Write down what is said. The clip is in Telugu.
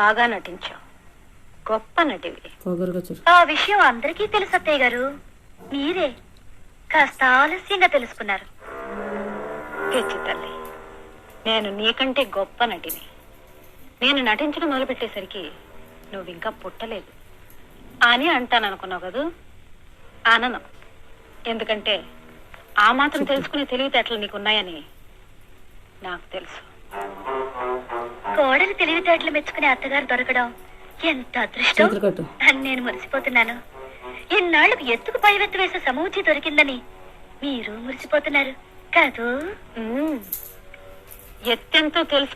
బాగా నటించావు, గొప్ప నటివి. ఆ విషయం అందరికీ తెలుసు అత్తయ్య గారు. మీరే కాస్త ఆలస్యంగా తెలుసుకున్నారు. పిచ్చి తల్లి, నేను నీకంటే గొప్ప నటిని. నేను నటించడం మొదలుపెట్టేసరికి నువ్వు ఇంకా పుట్టలేదు అని అంటాను అనుకున్నావు కదూ? అనను. ఎందుకంటే ఆ మాత్రం తెలుసుకునే తెలివితేటలు నీకున్నాయని నాకు తెలుసు. కోడలు తెలివితేటలు మెచ్చుకునే అత్తగారు దొరకడం ఎంత అదృష్టం అని నేను మురిసిపోతున్నాను. ఇన్నాళ్లకు ఎత్తుకు పైవెత్తు వేసే సమూచి దొరికిందని మీరు మురిసిపోతున్నారు కాదు? ఎత్తెంతో తెలుసు